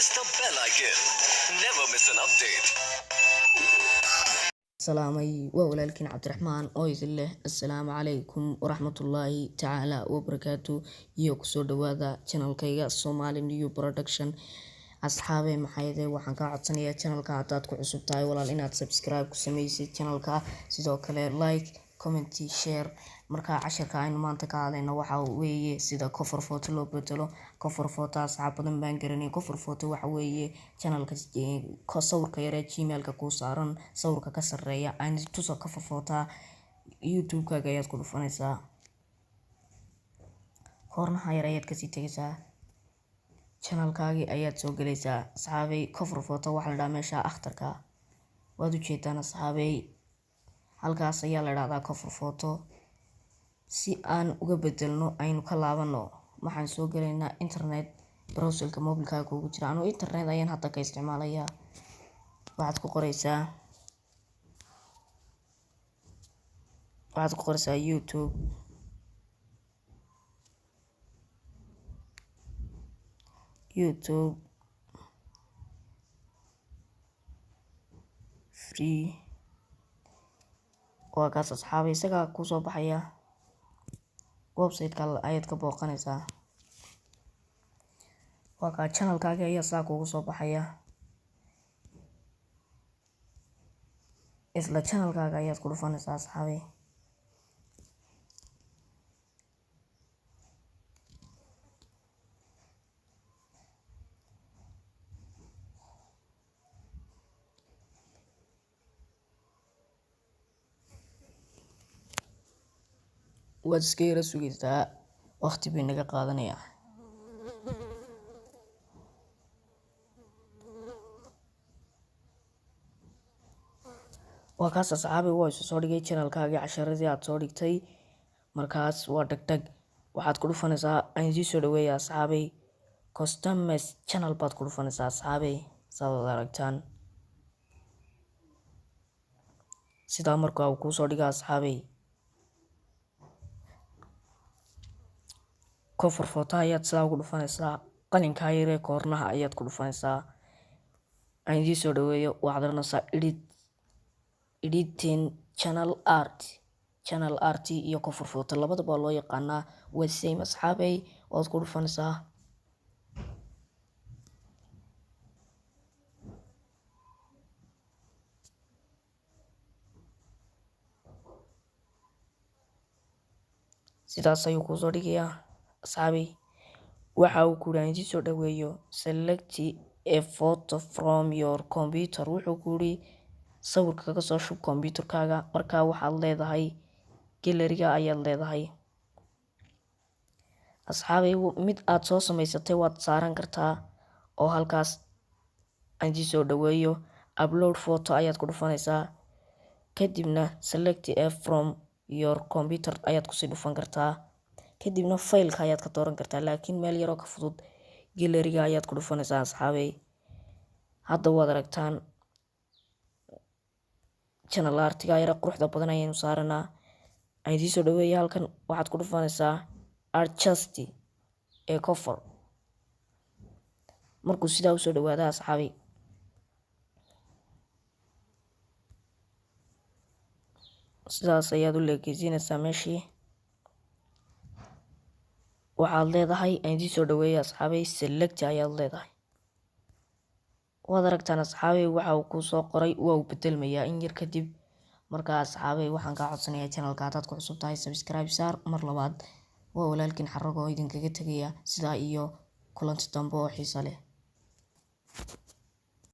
press the bell icon. Never miss an update. سلامي وولالكين عبد الرحمن أويز الله السلام عليكم ورحمة الله تعالى وبركاته يوكسو دوادا channel كيغا Somali New Production أصحابي محايدة وحان كاعدسانيا channel كاعدادكو عصب تاي ولا إناد سبسكرايب كسميسي channel كا سيدو كالي لايك كومنتي شير marka casharka aynu maanta ka hadlayno waxa weeye sida cover photo loo bedelo cover photo asxaab badan baan garanay cover photo waxa weeye channelka ka sawirka yar ee gmail-ka ku saaran sawirka ka sareeya aan tuso cover photo youtube-kaaga ayaad ku dhufanaysaa hornaha yar ayaad ka sii tagaysaa channel-kaagi ayaad soo galaysaa asxaabay cover photo waxa la dhahaa meesha akhtarka waad u jeedaan asxaabay halkaas ayaa la dhahdaa cover photo si aan uga bedelno aynu ka laabano waxaan soo galaynaa internet browserka mobilkaaga ugu jira anoo internet ayaan hadda ka isticmaalayaa waxaad ku qoraysaa YouTube free waa kaas asxaabay isaga ku soo baxaya website-ka ayaad ka booqanaysaa waa ka channel-kaaga ayaa saa kugu soo baxaya isla channel-kaaga ayaad ku dhufanaysaa asxaabay waad iska yara sugaysaa waqti bay naga qaadanaya waa kaas asxaabay waa isu soo dhigay channel-kaagii casharadii aad soo dhigtay markaas waa dhagdhag waxaad ku dhufanaysaa aan sii soo dhaweeya asxaabay customers channel baad ku dhufanaysaa asxaabay saad aragtaan sidaa markaa uu kuu soo dhiga asxaabay cover photo ayaad sidaa ugu dhufanaysaa qalinkaa yaree koornaha ayaad ku dhufanaysaa aan sii soo dhaweeyo waxaad oranaysaa editing channel art iyo cover photo labadaba loo yaqaanaa waa same asxaabay waad ku dhufanaysaa sidaas ayuu kuu soo dhigayaa asxaabay waxa uu ku yidhi sii soo dhaweeyo select a photo from your computer wuxuu ku yidhi sawirka kaga soo shub computerkaaga markaa waxaad leedahay gallery-ga ayaad leedahay asxaabay mid aad soo samaysatay waad saaran kartaa oo halkaas aan sii soo dhaweeyo upload photo ayaad ku dhufanaysaa kadibna select a from your computer ayaad kusii dhufan kartaa kadibna faylka ayaad ka dooran kartaa laakiin meel yaroo ka fudud gallery-ga ayaad ku dhufanaysaa asxaabay hadda waad aragtaan channel artiga yara quruxda badan ayaynu saaranaa aan sii soo dhaweeya halkan waxaad ku dhufanaysaa adjust ee cover markuu sidaa usoo dhawaada asxaabay sidaas ayaad u leekeysiinaysaa meeshii waxaad leedahay aan sii soo dhaweeya asxaabay select ayaad leedahay waad aragtaan asxaabay waxa uu kuu soo qoray waa uu bedelmayaa in yar kadib markaa asxaabay waxaan kaa codsanayaa channel-ka haddaad ku cusub tahay subscribe saar mar labaad waa walaalkiin xarago idinkaga tegaya sidaa iyo kulanti dambe oo xiiso leh